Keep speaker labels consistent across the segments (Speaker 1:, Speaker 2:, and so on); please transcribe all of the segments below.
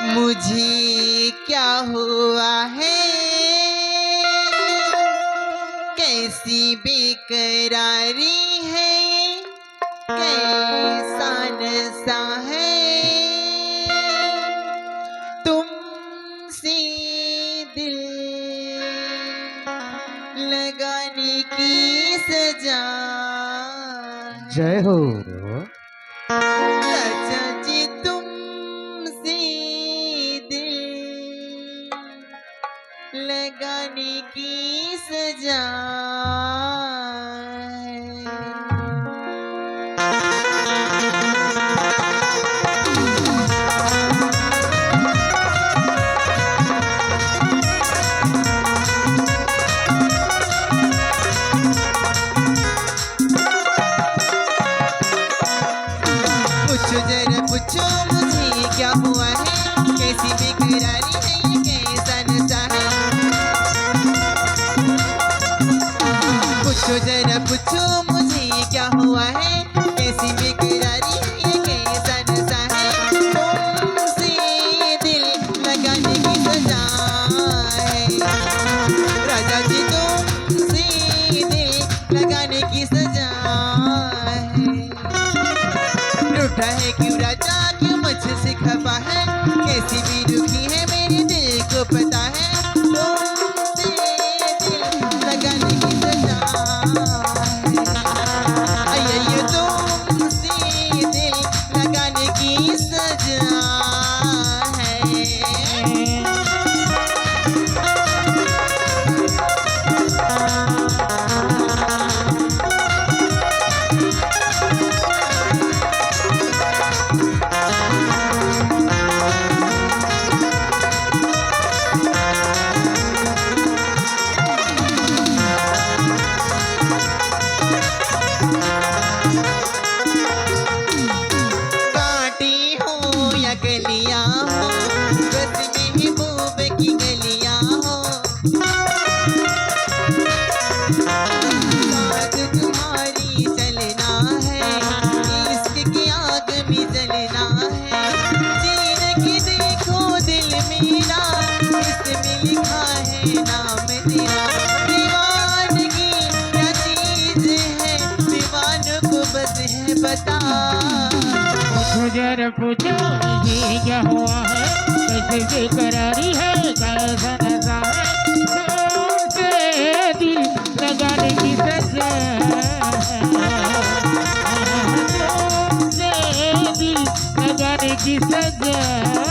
Speaker 1: मुझे क्या हुआ है, कैसी बेकरारी है, कैसा नशा है तुमसे दिल लगाने की सजा।
Speaker 2: जय हो।
Speaker 1: राजा जी तुमसे दिल लगाने की सजा पूछो जरा पूछो मुझे क्या हुआ है, कैसी बेकरारी है, ये कैसा नशा है। पूछो जरा पूछो मुझे क्या हुआ है, कैसी बेकरारी है, ये कैसा नशा है तुमसे दिल लगाने की सजा है। राजा जी तुमसे दिल लगाने की सजा है। रूठा है क्यों राजा, क्यों मुझसे खफा है, कैसी भी दुखी है मेरे दिल को पता है तुमसे दिल लगाने की सजा है। अय्यो तुमसे दिल लगाने की सजा है। कांटे हो या कलियां हो, बस महबूब की गलियां हो, साथ तुम्हारी चलना है, इश्क की आग में जलना है। चीर के देखो दिल मेरा, इसमें लिखा है नाम तेरा। दीवानगी क्या चीज है, दीवानों को बस है बता।
Speaker 3: पूछो जरा पूछो मुझे क्या हुआ है, कैसे बेकरारी है, कैसा नशा है तुमसे दिल लगाने की सजा है। तुमसे दिल लगाने की सजा है।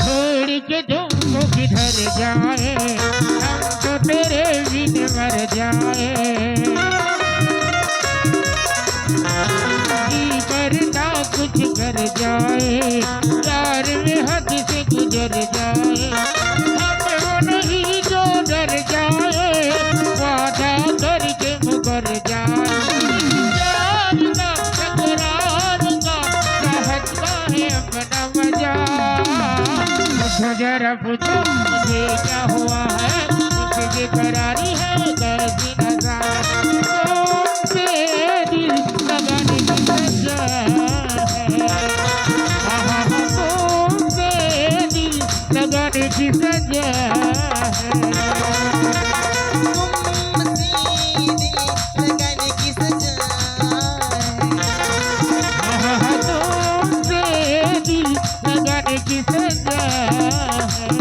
Speaker 3: छोड़ के तुमको किधर जाए, हम तो तेरे बिन मर जाए। जी करता कुछ कर जाए, प्यार में हद से गुजर जाए। हम वो नहीं जो डर जाए, वादा करके मुकर जाए। प्यार का तकरार का चाहत का है अपना मजा। पूछो जरा पूछो मुझे क्या हुआ है, कैसी बेकरारी है, कैसी नशा है तुमसे दिल लगाने की सजा है। तुमसे दिल लगाने की सजा है।
Speaker 1: तुमसे दिल लगाने की सजा है।
Speaker 3: तुमसे दिल लगाने की सजा है।